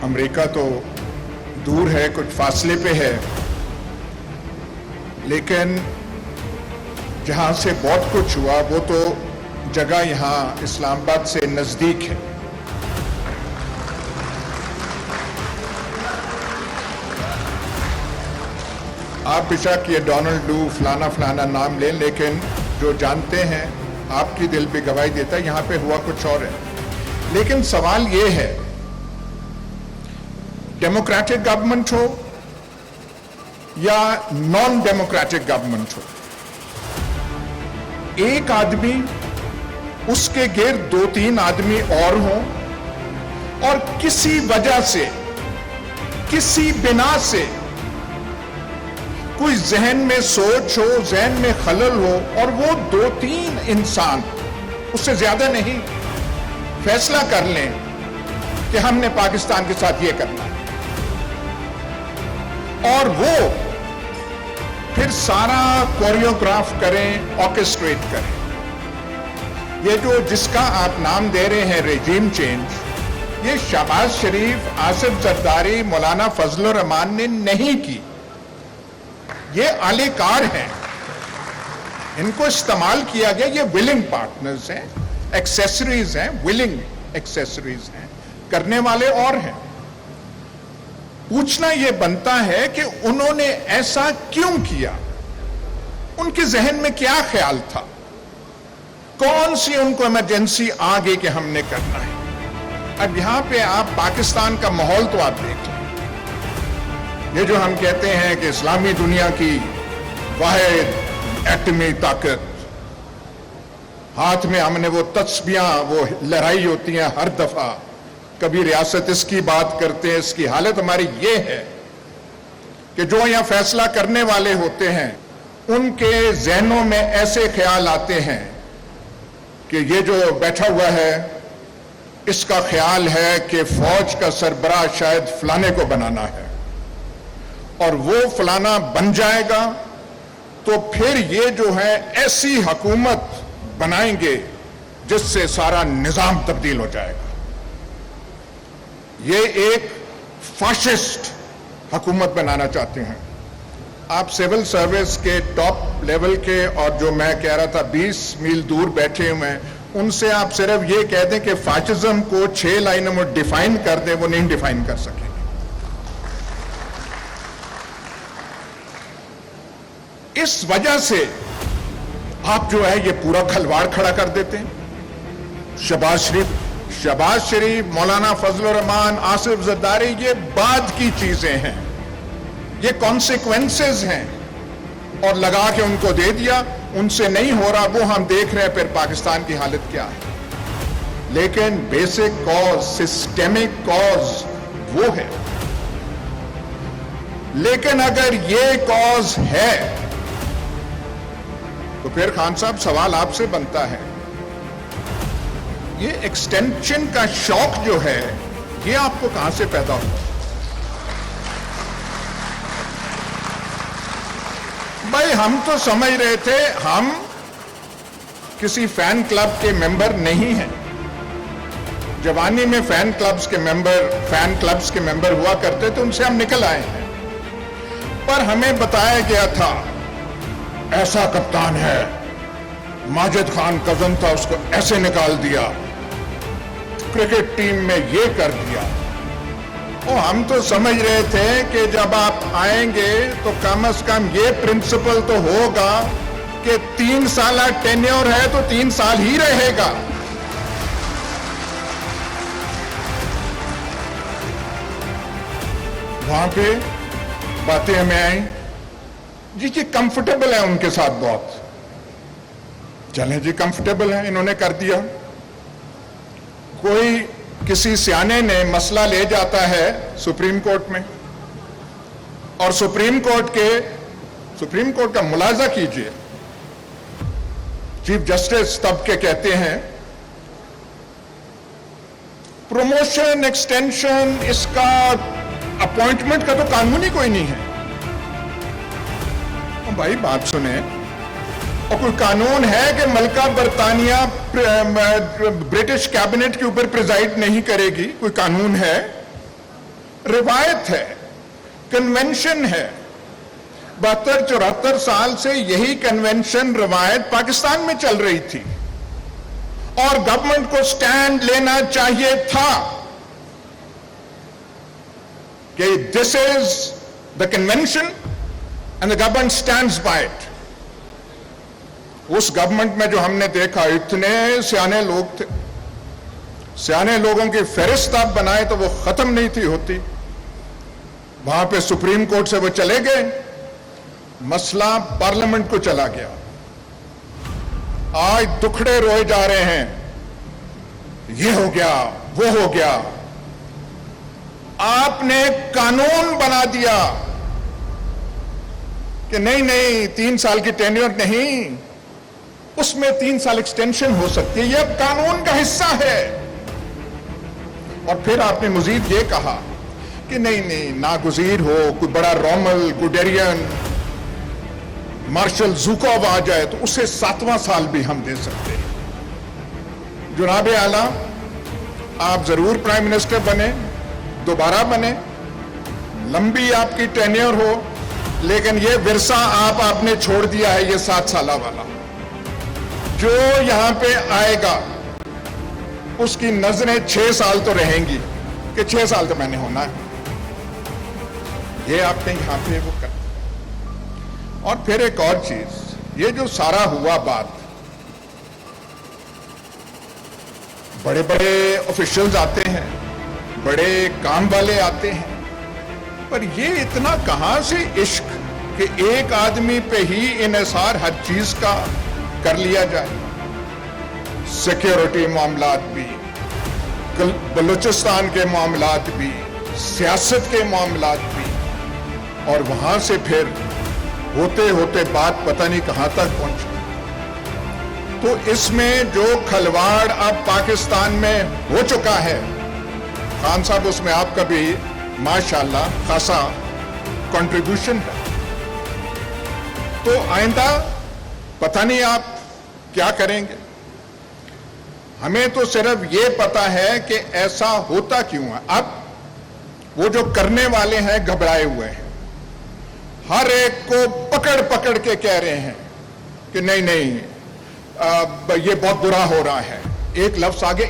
امریکہ تو دور ہے, کچھ فاصلے پہ ہے, لیکن جہاں سے بہت کچھ ہوا وہ تو جگہ یہاں اسلام آباد سے نزدیک ہے. آپ بشک یہ ڈونلڈ ڈو فلانا فلانا نام لیں, لیکن جو جانتے ہیں آپ کی دل پہ گواہی دیتا ہے یہاں پہ ہوا کچھ اور ہے. لیکن سوال یہ ہے, ڈیموکریٹک گورنمنٹ ہو یا نان ڈیموکریٹک گورنمنٹ ہو, ایک آدمی اس کے گرد 2-3 آدمی اور ہوں اور کسی وجہ سے, کسی بنا سے کوئی ذہن میں سوچ ہو, ذہن میں خلل ہو, اور وہ 2-3 انسان, اس سے زیادہ نہیں, فیصلہ کر لیں کہ ہم نے پاکستان کے ساتھ یہ کرنا ہے, اور وہ پھر سارا کوریوگراف کریں, آرکسٹریٹ کریں. یہ جو جس کا آپ نام دے رہے ہیں ریجیم چینج, یہ شہباز شریف, آصف زرداری, مولانا فضل الرحمان نے نہیں کی. یہ اعلی کار ہیں, ان کو استعمال کیا گیا, یہ ولنگ پارٹنرز ہیں, ایکسیسریز ہیں, ولنگ ایکسیسریز ہیں, کرنے والے اور ہیں. پوچھنا یہ بنتا ہے کہ انہوں نے ایسا کیوں کیا, ان کے ذہن میں کیا خیال تھا, کون سی ان کو ایمرجنسی آ گئی کہ ہم نے کرنا ہے. اب یہاں پہ آپ پاکستان کا ماحول تو آپ دیکھ لیں, یہ جو ہم کہتے ہیں کہ اسلامی دنیا کی واحد ایٹمی طاقت, ہاتھ میں ہم نے وہ تسبیاں, وہ لڑائی ہوتی ہیں ہر دفعہ, کبھی ریاست اس کی بات کرتے ہیں. اس کی حالت ہماری یہ ہے کہ جو یہاں فیصلہ کرنے والے ہوتے ہیں ان کے ذہنوں میں ایسے خیال آتے ہیں کہ یہ جو بیٹھا ہوا ہے اس کا خیال ہے کہ فوج کا سربراہ شاید فلانے کو بنانا ہے, اور وہ فلانا بن جائے گا تو پھر یہ جو ہے ایسی حکومت بنائیں گے جس سے سارا نظام تبدیل ہو جائے گا. یہ ایک فاشسٹ حکومت بنانا چاہتے ہیں. آپ سول سروس کے ٹاپ لیول کے, اور جو میں کہہ رہا تھا 20 میل دور بیٹھے ہوئے ہیں, ان سے آپ صرف یہ کہہ دیں کہ فاشزم کو 6 لائنوں میں ڈیفائن کر دیں, وہ نہیں ڈیفائن کر سکیں. اس وجہ سے آپ جو ہے یہ پورا کھلواڑ کھڑا کر دیتے ہیں. شہباز شریف, مولانا فضل الرحمان, آصف زرداری, یہ بعد کی چیزیں ہیں, یہ کانسیکوینسز ہیں, اور لگا کے ان کو دے دیا. ان سے نہیں ہو رہا, وہ ہم دیکھ رہے ہیں پھر پاکستان کی حالت کیا ہے. لیکن بیسک کاز, سسٹمک کاز وہ ہے. لیکن اگر یہ کاز ہے تو پھر خان صاحب سوال آپ سے بنتا ہے, یہ ایکسٹینشن کا شوق جو ہے یہ آپ کو کہاں سے پیدا ہوا؟ بھائی ہم تو سمجھ رہے تھے ہم کسی فین کلب کے ممبر نہیں ہیں. جوانی میں فین کلبز کے ممبر ہوا کرتے تھے, ان سے ہم نکل آئے ہیں. پر ہمیں بتایا گیا تھا ایسا کپتان ہے, ماجد خان کزن تھا, اس کو ایسے نکال دیا, کرکٹ ٹیم میں یہ کر دیا. ہم تو سمجھ رہے تھے کہ جب آپ آئیں گے تو کم از کم یہ پرنسپل تو ہوگا کہ 3 سالہ ٹینیور ہے تو 3 سال ہی رہے گا. وہاں پہ باتیں ہمیں آئیں, جی کمفرٹیبل ہے ان کے ساتھ بہت, چلیں جی کمفرٹیبل ہیں, انہوں نے کر دیا. کوئی کسی سیانے نے مسئلہ لے جاتا ہے سپریم کورٹ میں, اور سپریم کورٹ کا ملاحظہ کیجئے, چیف جسٹس تب کے کہتے ہیں پروموشن, ایکسٹینشن, اس کا اپوائنٹمنٹ کا تو قانون ہی کوئی نہیں ہے. بھائی بات سنیں, اور کوئی قانون ہے کہ ملکہ برطانیہ برٹش کیبنٹ کے اوپر پریزائڈ نہیں کرے گی؟ کوئی قانون ہے؟ روایت ہے, کنونشن ہے. 72-74 سال سے یہی کنونشن روایت پاکستان میں چل رہی تھی, اور گورنمنٹ کو سٹینڈ لینا چاہیے تھا کہ this is the convention and the government stands by it. اس گورنمنٹ میں جو ہم نے دیکھا, اتنے سیانے لوگ تھے, سیانے لوگوں کی فہرست آپ بنائے تو وہ ختم نہیں تھی ہوتی. وہاں پہ سپریم کورٹ سے وہ چلے گئے, مسئلہ پارلیمنٹ کو چلا گیا. آج دکھڑے روئے جا رہے ہیں, یہ ہو گیا وہ ہو گیا. آپ نے قانون بنا دیا کہ نہیں 3 سال کی ٹینیور نہیں, اس میں 3 سال ایکسٹینشن ہو سکتی ہے, یہ اب قانون کا حصہ ہے. اور پھر آپ نے مزید یہ کہا کہ نہیں ناگزیر ہو, کوئی بڑا رومل, گوڈیرین, مارشل زوکوو آ جائے تو اسے 7واں سال بھی ہم دے سکتے ہیں. جناب اعلیٰ, آپ ضرور پرائم منسٹر بنے, دوبارہ بنے, لمبی آپ کی ٹینیور ہو, لیکن یہ ورثہ آپ نے چھوڑ دیا ہے, یہ 7 سالہ والا. جو یہاں پہ آئے گا اس کی نظریں 6 سال تو رہیں گی کہ 6 سال تو میں نے ہونا ہے. یہ آپ نے یہاں پہ وہ کر. اور پھر ایک اور چیز, یہ جو سارا ہوا بات, بڑے بڑے آفیشلز آتے ہیں, بڑے کام والے آتے ہیں, پر یہ اتنا کہاں سے عشق کہ ایک آدمی پہ ہی انحصار ہر چیز کا کر لیا جائے. سیکیورٹی معاملات بھی, بلوچستان کے معاملات بھی, سیاست کے معاملات بھی, اور وہاں سے پھر ہوتے ہوتے بات پتہ نہیں کہاں تک پہنچی. تو اس میں جو کھلواڑ اب پاکستان میں ہو چکا ہے, خان صاحب اس میں آپ کا بھی ماشاءاللہ خاصا کنٹریبیوشن ہے. تو آئندہ پتہ نہیں آپ کیا کریں گے. ہمیں تو صرف یہ پتا ہے کہ ایسا ہوتا کیوں ہے. اب وہ جو کرنے والے ہیں گھبرائے ہوئے ہیں, ہر ایک کو پکڑ کے کہہ رہے ہیں کہ نہیں یہ بہت برا ہو رہا ہے. ایک لفظ آگے,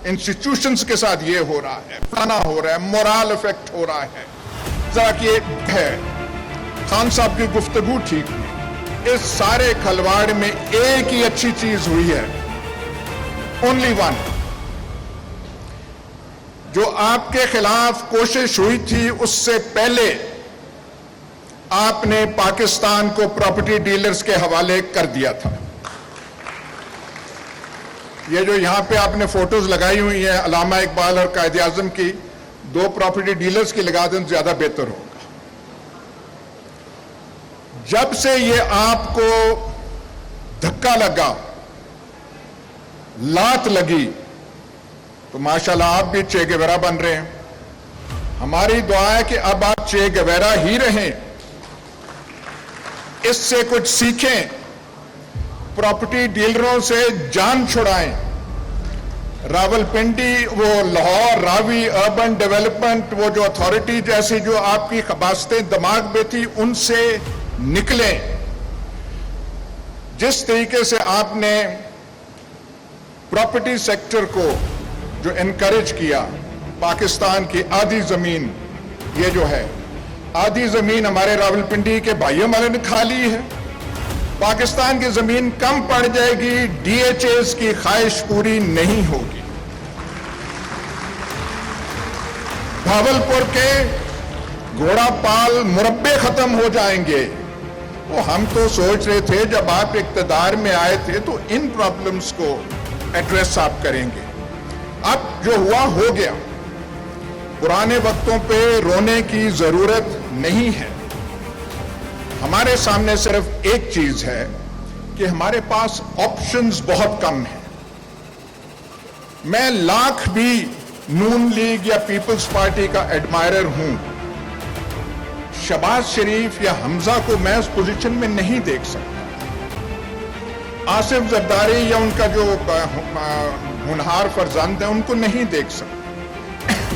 انسٹیٹیوشنز کے ساتھ یہ ہو رہا ہے, فلانا ہو رہا ہے, مورال افیکٹ ہو رہا ہے. ذرا کہ ہے خان صاحب کی گفتگو ٹھیک ہوئی. اس سارے کھلواڑ میں ایک ہی اچھی چیز ہوئی ہے, اونلی ون. جو آپ کے خلاف کوشش ہوئی تھی اس سے پہلے آپ نے پاکستان کو پراپرٹی ڈیلرز کے حوالے کر دیا تھا. یہ جو یہاں پہ آپ نے فوٹوز لگائی ہوئی ہیں علامہ اقبال اور قائد اعظم کی, 2 پراپرٹی ڈیلرز کی لگا دیں زیادہ بہتر ہوگا. جب سے یہ آپ کو دھکا لگا, لات لگی, تو ماشاءاللہ آپ بھی چے گیورا بن رہے ہیں. ہماری دعا ہے کہ اب آپ چے گیورا ہی رہیں, اس سے کچھ سیکھیں, پراپرٹی ڈیلروں سے جان چھڑائیں. راولپنڈی, وہ لاہور راوی اربن ڈیولپمنٹ, وہ جو اتھارٹی جیسی جو آپ کی خباستیں دماغ میں تھی, ان سے نکلیں. جس طریقے سے آپ نے پراپرٹی سیکٹر کو جو انکریج کیا, پاکستان کی آدھی زمین, یہ جو ہے آدھی زمین ہمارے راولپنڈی کے بھائیوں والے نے کھا لی ہے. پاکستان کی زمین کم پڑ جائے گی, ڈی ایچ ایز کی خواہش پوری نہیں ہوگی. بھاولپور کے گھوڑا پال مربے ختم ہو جائیں گے. وہ ہم تو سوچ رہے تھے جب آپ اقتدار میں آئے تھے تو ان پرابلمز کو ایڈریس آپ کریں گے. اب جو ہوا ہو گیا. پرانے وقتوں پہ رونے کی ضرورت نہیں ہے. ہمارے سامنے صرف ایک چیز ہے کہ ہمارے پاس آپشنز بہت کم ہیں. میں لاکھ بھی نون لیگ یا پیپلز پارٹی کا ایڈمائرر ہوں, شہباز شریف یا حمزہ کو میں اس پوزیشن میں نہیں دیکھ سکتا. آصف زرداری یا ان کا جو ہونہار فرزند ہے ان کو نہیں دیکھ سکتا.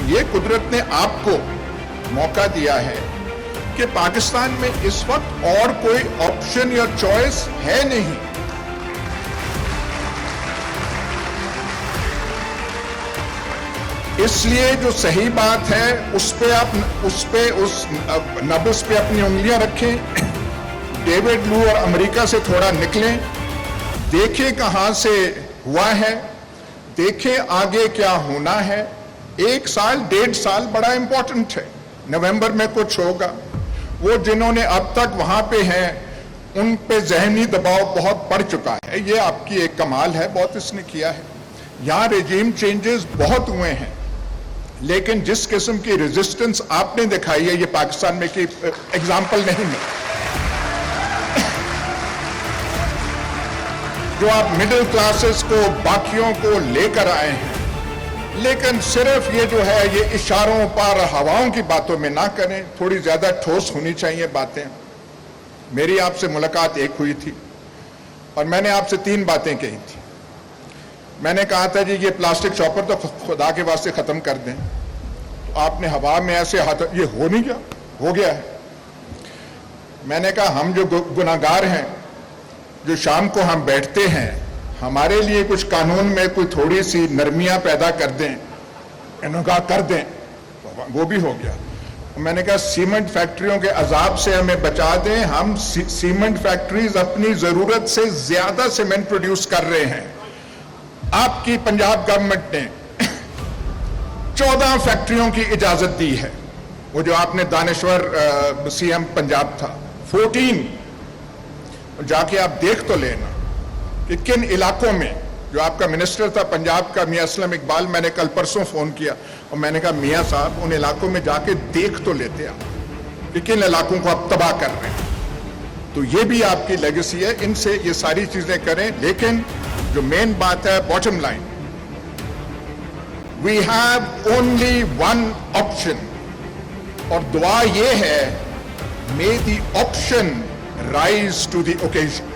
یہ قدرت نے آپ کو موقع دیا ہے کہ پاکستان میں اس وقت اور کوئی آپشن یا چوائس ہے نہیں. اس لیے جو صحیح بات ہے اس نبض پہ اپنی انگلیاں رکھیں. ڈیوڈ لو اور امریکہ سے تھوڑا نکلیں, دیکھیں کہاں سے ہوا ہے, دیکھیں آگے کیا ہونا ہے. 1 سال 1.5 سال بڑا امپورٹنٹ ہے. نومبر میں کچھ ہوگا. وہ جنہوں نے اب تک وہاں پہ ہیں ان پہ ذہنی دباؤ بہت پڑ چکا ہے. یہ آپ کی ایک کمال ہے, بہت اس نے کیا ہے. یہاں ریجیم چینجز بہت ہوئے ہیں, لیکن جس قسم کی ریزسٹنس آپ نے دکھائی ہے یہ پاکستان میں کی ایگزامپل نہیں ہے. جو آپ مڈل کلاسز کو باقیوں کو لے کر آئے ہیں, لیکن صرف یہ جو ہے یہ اشاروں پر ہواؤں کی باتوں میں نہ کریں, تھوڑی زیادہ ٹھوس ہونی چاہیے باتیں. میری آپ سے ملاقات ایک ہوئی تھی اور میں نے آپ سے 3 باتیں کہی تھی. میں نے کہا تھا جی یہ پلاسٹک چاپر تو خدا کے واسطے ختم کر دیں. تو آپ نے ہوا میں ایسے ہاتھ, یہ ہو نہیں گیا, ہو گیا ہے. میں نے کہا ہم جو گناہگار ہیں, جو شام کو ہم بیٹھتے ہیں, ہمارے لیے کچھ قانون میں کوئی تھوڑی سی نرمیاں پیدا کر دیں. انہوں نے کہا کر دیں, وہ بھی ہو گیا. میں نے کہا سیمنٹ فیکٹریوں کے عذاب سے ہمیں بچا دیں. ہم سیمنٹ فیکٹریز اپنی ضرورت سے زیادہ سیمنٹ پروڈیوس کر رہے ہیں. آپ کی پنجاب گورنمنٹ نے 14 فیکٹریوں کی اجازت دی ہے. وہ جو آپ نے دانشور سی ایم پنجاب تھا, 14. جا کے آپ دیکھ تو لینا کہ کن علاقوں میں. جو آپ کا منسٹر تھا پنجاب کا میاں اسلم اقبال, میں نے کل پرسوں فون کیا اور میں نے کہا میاں صاحب ان علاقوں میں جا کے دیکھ تو لیتے آپ کہ کن علاقوں کو آپ تباہ کر رہے ہیں. تو یہ بھی آپ کی لیگیسی ہے. ان سے یہ ساری چیزیں کریں, لیکن جو مین بات ہے bottom line, we have only one option. اور دعا یہ ہے, may the option rise to the occasion.